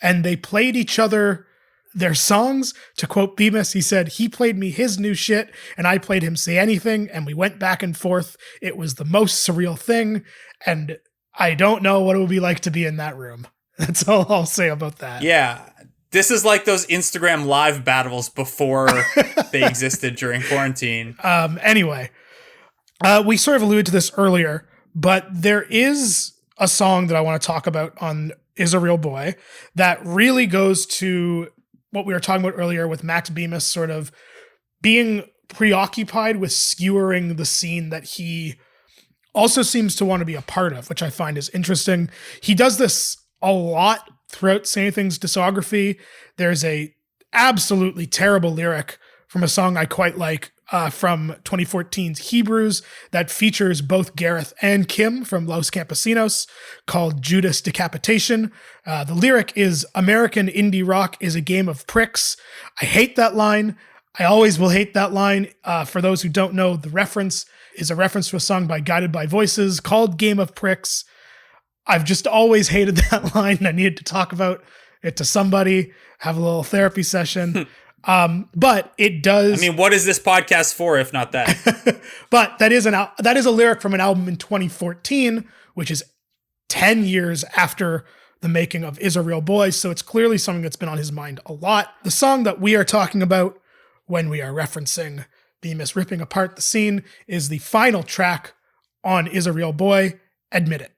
and they played each other their songs. To quote Bemis, he said, he played me his new shit and I played him Say Anything, and we went back and forth. It was the most surreal thing, and I don't know what it would be like to be in that room. That's all I'll say about that. Yeah. This is like those Instagram live battles before they existed during quarantine. Anyway, we sort of alluded to this earlier, but there is a song that I want to talk about on Is a Real Boy that really goes to what we were talking about earlier with Max Bemis sort of being preoccupied with skewering the scene that he also seems to want to be a part of, which I find is interesting. He does this a lot throughout Say Anything's discography. There's a absolutely terrible lyric from a song I quite like from 2014's Hebrews that features both Gareth and Kim from Los Campesinos called Judas Decapitation. The lyric is, American indie rock is a game of pricks. I hate that line. I always will hate that line. For those who don't know, the reference is a reference to a song by Guided by Voices called Game of Pricks. I've just always hated that line. I needed to talk about it to somebody, have a little therapy session. But it does. I mean, what is this podcast for if not that? But that is a lyric from an album in 2014, which is 10 years after the making of Is a Real Boy. So it's clearly something that's been on his mind a lot. The song that we are talking about when we are referencing Bemis ripping apart the scene is the final track on Is a Real Boy, Admit It.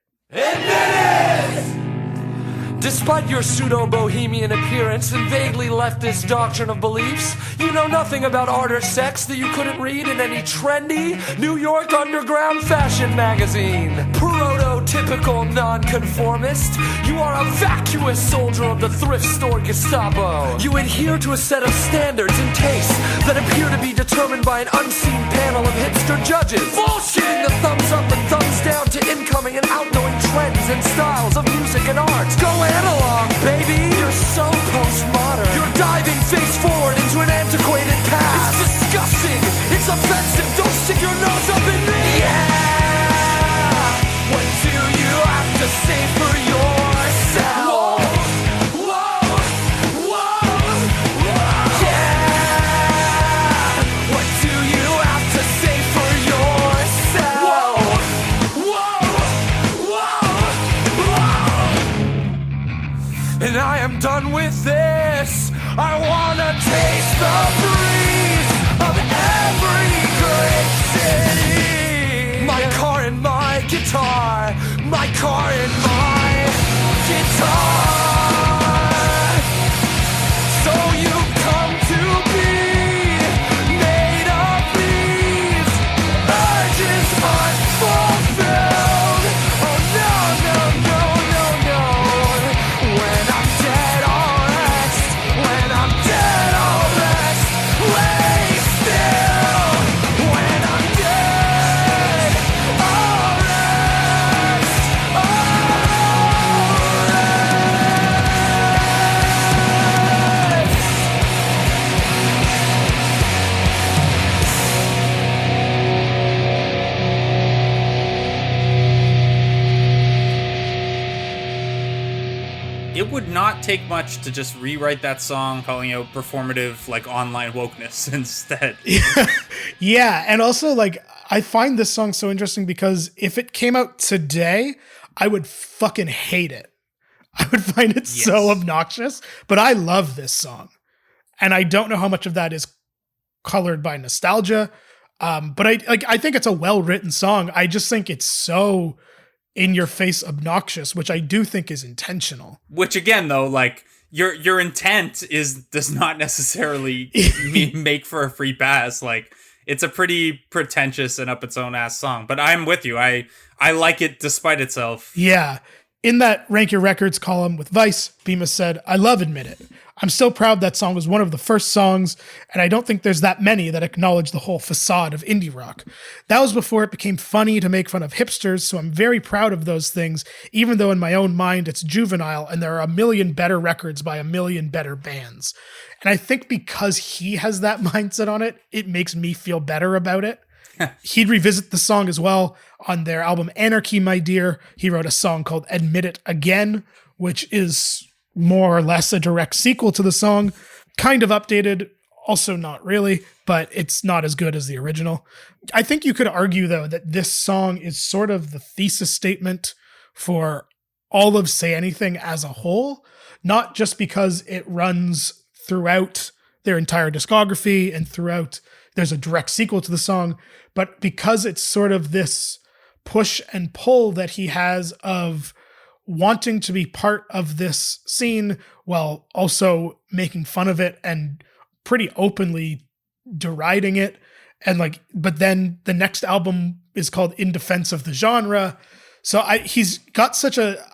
Despite your pseudo-bohemian appearance and vaguely leftist doctrine of beliefs, you know nothing about art or sex that you couldn't read in any trendy New York underground fashion magazine. Prototypical nonconformist, you are a vacuous soldier of the thrift store Gestapo. You adhere to a set of standards and tastes that appear to be determined by an unseen panel of hipster judges. Bullshitting the thumbs up and thumbs down to incoming and outgoing trends and styles of music and art. Go analog, baby. You're so postmodern. You're diving face forward into an antiquated past. It's disgusting. It's offensive. Don't stick your nose up in me. Yeah. What do you have to say for yourself? Whoa. Whoa. Whoa. Whoa. Yeah. done with this. I wanna taste the breeze of every great city. My car and my guitar, my car and my guitar. So you come to be made of these urges unfulfilled. Oh no, no, no, no, no. When I'm dead, I'll rest. When I'm dead, I'll rest. Lay still. When I'm dead, I'll rest. It would not take much to just rewrite that song, calling it performative, like online wokeness instead. Yeah, and also like I find this song so interesting because if it came out today, I would fucking hate it. I would find it so obnoxious, but I love this song. And I don't know how much of that is colored by nostalgia. But I think it's a well-written song. I just think it's so in your face obnoxious, which I do think is intentional. Which again, though, like your intent does not necessarily make for a free pass. Like it's a pretty pretentious and up its own ass song. But I'm with you. I like it despite itself. Yeah. In that Rank Your Records column with Vice, Bemis said, "I love Admit It. I'm still proud that song was one of the first songs, and I don't think there's that many that acknowledge the whole facade of indie rock. That was before it became funny to make fun of hipsters, so I'm very proud of those things, even though in my own mind it's juvenile and there are a million better records by a million better bands." And I think because he has that mindset on it, it makes me feel better about it. He'd revisit the song as well on their album Anarchy, My Dear. He wrote a song called Admit It Again, which is more or less a direct sequel to the song, kind of updated, also not really, but it's not as good as the original. I think you could argue, though, that this song is sort of the thesis statement for all of Say Anything as a whole, not just because it runs throughout their entire discography and throughout there's a direct sequel to the song, but because it's sort of this push and pull that he has of wanting to be part of this scene while also making fun of it and pretty openly deriding it. And like, but then the next album is called In Defense of the Genre. So he's got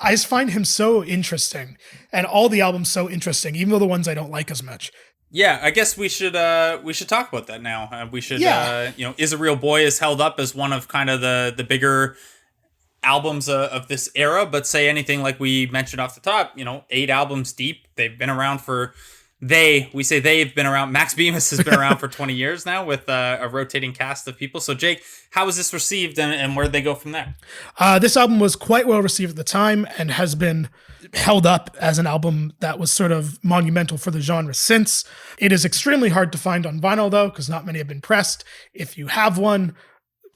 I just find him so interesting, and all the albums so interesting, even though the ones I don't like as much. Yeah, I guess we should talk about that now. We should, Is a Real Boy is held up as one of kind of the bigger albums of this era, but Say Anything, like we mentioned off the top, 8 albums deep. They've been around for, they've been around. Max Bemis has been around for 20 years now with a rotating cast of people. So Jake, how was this received and where'd they go from there? This album was quite well received at the time and has been held up as an album that was sort of monumental for the genre since. It is extremely hard to find on vinyl, though, because not many have been pressed. If you have one,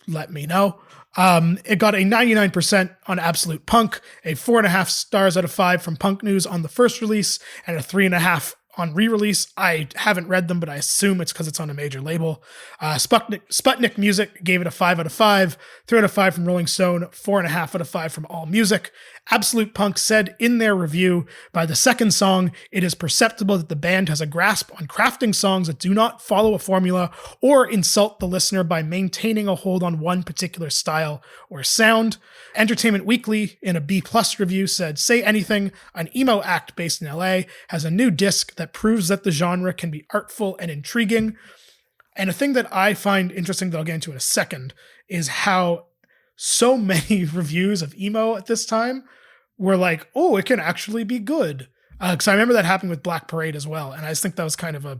let me know. It got a 99% on Absolute Punk, a 4.5 stars out of 5 from Punk News on the first release, and a 3.5 on re-release. I haven't read them, but I assume it's because it's on a major label. Sputnik Music gave it a 5 out of 5, 3 out of 5 from Rolling Stone, 4.5 out of 5 from All Music. Absolute Punk said in their review, by the second song, it is perceptible that the band has a grasp on crafting songs that do not follow a formula or insult the listener by maintaining a hold on one particular style or sound. Entertainment Weekly, in a B+ review, said, Say Anything, an emo act based in LA, has a new disc that proves that the genre can be artful and intriguing. And a thing that I find interesting that I'll get into in a second is how so many reviews of emo at this time were like, oh, it can actually be good. Because I remember that happened with Black Parade as well. And I just think that was kind of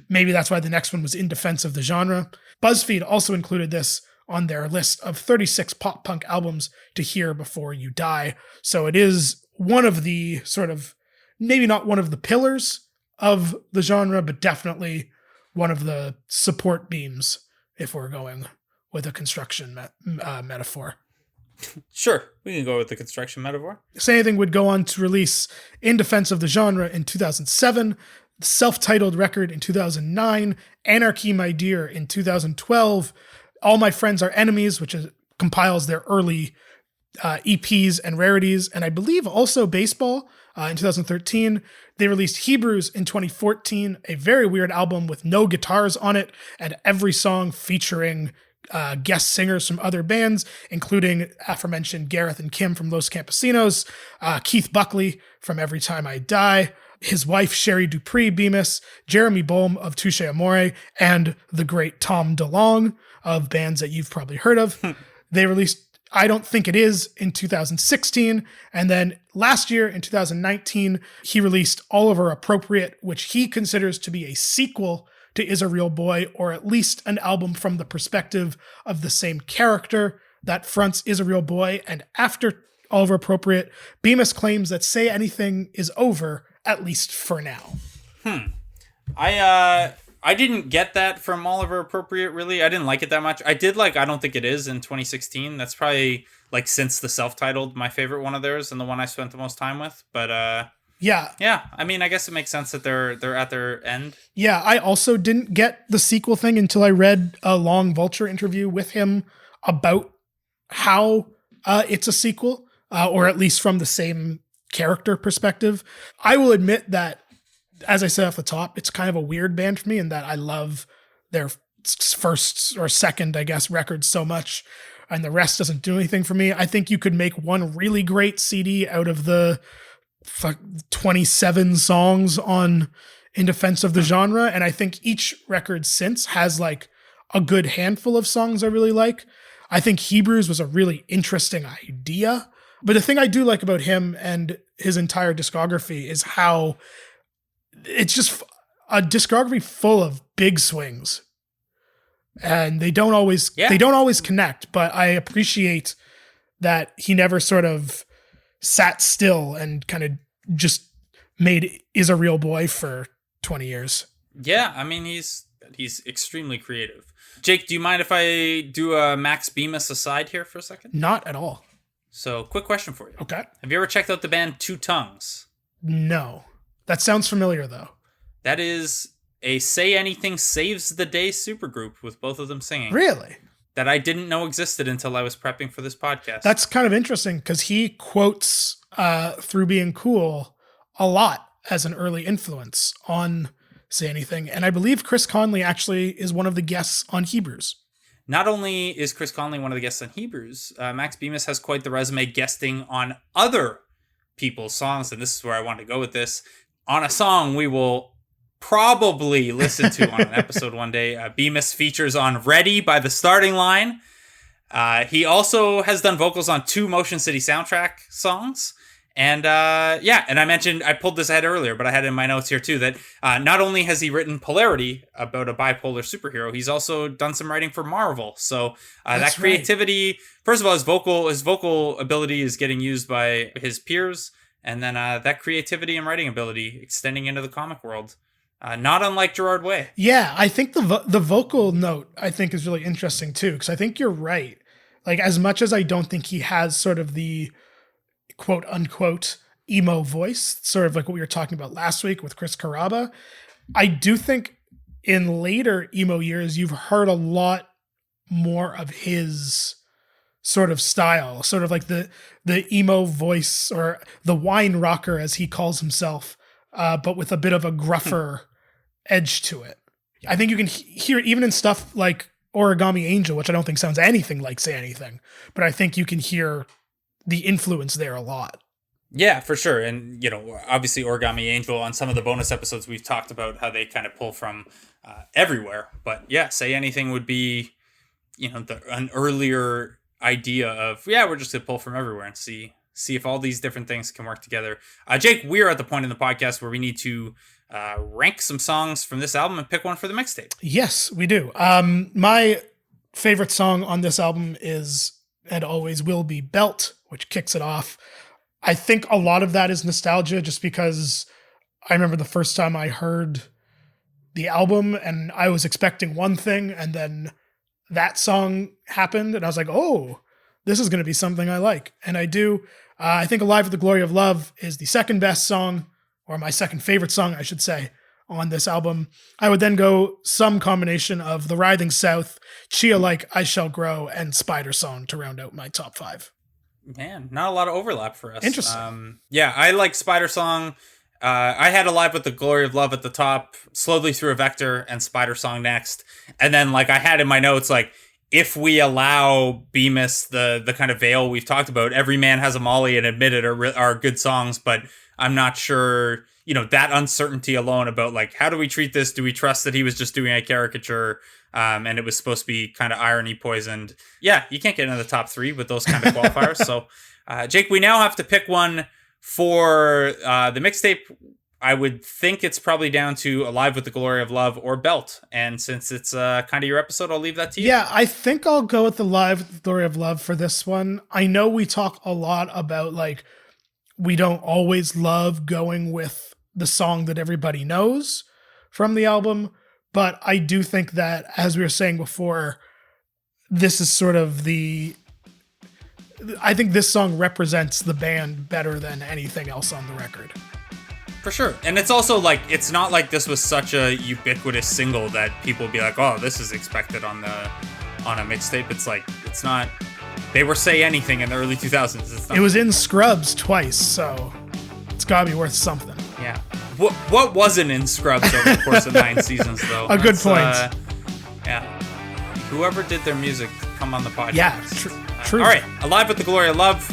maybe that's why the next one was In Defense of the Genre. BuzzFeed also included this on their list of 36 pop punk albums to hear before you die. So it is one of the sort of, maybe not one of the pillars of the genre, but definitely one of the support beams if we're going with a construction metaphor. Sure, we can go with the construction metaphor. Say Anything would go on to release In Defense of the Genre in 2007, the self-titled record in 2009, Anarchy My Dear in 2012, All My Friends Are Enemies, which compiles their early EPs and rarities, and I believe also Baseball in 2013. They released Hebrews in 2014, a very weird album with no guitars on it, and every song featuring guest singers from other bands, including aforementioned Gareth and Kim from Los Campesinos, Keith Buckley from Every Time I Die, his wife Sherry Dupree Bemis, Jeremy Boehm of Touche Amore, and the great Tom DeLonge of bands that you've probably heard of. They released I Don't Think It Is in 2016, and then last year in 2019, he released Oliver Appropriate, which he considers to be a sequel to Is a Real Boy, or at least an album from the perspective of the same character that fronts Is a Real Boy. And after Oliver Appropriate, Bemis claims that Say Anything is over, at least for now. I didn't get that from Oliver Appropriate, really. I didn't like it that much. I did like I Don't Think It Is in 2016. That's probably, like, since the self-titled, my favorite one of theirs and the one I spent the most time with. But, yeah, I mean, I guess it makes sense that they're at their end. Yeah, I also didn't get the sequel thing until I read a long Vulture interview with him about how it's a sequel, or at least from the same character perspective. I will admit that, as I said off the top, it's kind of a weird band for me in that I love their first or second, I guess, record so much, and the rest doesn't do anything for me. I think you could make one really great CD out of the 27 songs on In Defense of the Genre, and I think each record since has like a good handful of songs I really like. I think Hebrews was a really interesting idea, but the thing I do like about him and his entire discography is how it's just a discography full of big swings, and they don't always connect, but I appreciate that he never sort of sat still and kind of just made Is a Real Boy for 20 years. Yeah, I mean, he's extremely creative. Jake, do you mind if I do a Max Bemis aside here for a second? Not at all. So, quick question for you. Okay. Have you ever checked out the band Two Tongues? No. That sounds familiar, though. That is a Say Anything Saves the Day supergroup with both of them singing. Really? That I didn't know existed until I was prepping for this podcast. That's kind of interesting because he quotes Through Being Cool a lot as an early influence on Say Anything. And I believe Chris Conley actually is one of the guests on Hebrews. Not only is Chris Conley one of the guests on Hebrews, Max Bemis has quite the resume guesting on other people's songs. And this is where I want to go with this. On a song we will probably listen to on an episode one day. Bemis features on Ready by The Starting Line. He also has done vocals on 2 Motion City soundtrack songs. And and I pulled this ahead earlier, but I had it in my notes here too, that not only has he written Polarity about a bipolar superhero, he's also done some writing for Marvel. So that creativity, first of all, his vocal ability is getting used by his peers. And then that creativity and writing ability extending into the comic world. Not unlike Gerard Way. Yeah, I think the vocal note, I think, is really interesting too, because I think you're right. Like, as much as I don't think he has sort of the quote unquote emo voice, sort of like what we were talking about last week with Chris Carrabba, I do think in later emo years, you've heard a lot more of his sort of style, sort of like the emo voice, or the wine rocker as he calls himself, but with a bit of a gruffer edge to it. I think you can hear it even in stuff like Origami Angel, which I don't think sounds anything like Say Anything, but I think you can hear the influence there a lot. Yeah, for sure. And, obviously Origami Angel, on some of the bonus episodes, we've talked about how they kind of pull from everywhere. But yeah, Say Anything would be, an earlier idea of, we're just going to pull from everywhere and see if all these different things can work together. Jake, we're at the point in the podcast where we need to rank some songs from this album and pick one for the mixtape. Yes, we do. My favorite song on this album is And Always Will Be Belt, which kicks it off. I think a lot of that is nostalgia, just because I remember the first time I heard the album and I was expecting one thing, and then that song happened and I was like, oh, this is going to be something I like. And I do. I think Alive with the Glory of Love is the second best song, or my second favorite song, I should say, on this album. I would then go some combination of The Writhing South, Chia Like, I Shall Grow, and Spider Song to round out my top 5. Man, not a lot of overlap for us. Interesting. Yeah, I like Spider Song. I had Alive with the Glory of Love at the top, Slowly Through a Vector, and Spider Song next. And then, like, I had in my notes, like, if we allow Bemis the kind of veil we've talked about, Every Man Has a Molly and Admit It are good songs, but I'm not sure, that uncertainty alone about, like, how do we treat this? Do we trust that he was just doing a caricature? And it was supposed to be kind of irony poisoned. Yeah, you can't get into the top 3 with those kind of qualifiers. So, Jake, we now have to pick one for the mixtape. I would think it's probably down to Alive with the Glory of Love or Belt. And since it's kind of your episode, I'll leave that to you. Yeah, I think I'll go with Alive with the Glory of Love for this one. I know we talk a lot about, like, we don't always love going with the song that everybody knows from the album. But I do think that, as we were saying before, this is sort of I think this song represents the band better than anything else on the record. For sure. And it's also like, it's not like this was such a ubiquitous single that people would be like, oh, this is expected on a mixtape. It's like, it's not, they were Say Anything in the early 2000s. It was in Scrubs twice, so it's gotta be worth something. Yeah. What wasn't in Scrubs over the course of 9 seasons, though? A good point. Yeah. Whoever did their music, come on the podcast. Yeah, true. All right. Alive with the Glory of Love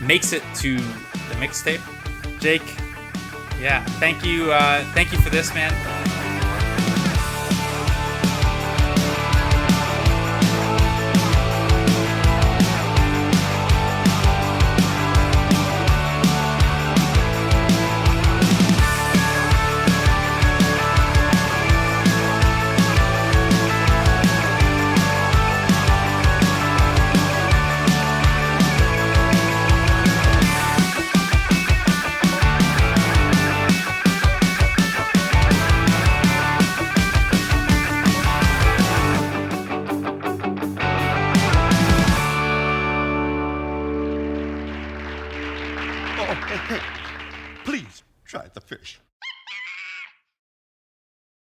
makes it to the mixtape. Jake, yeah, thank you for this, man. Hey, please try the fish.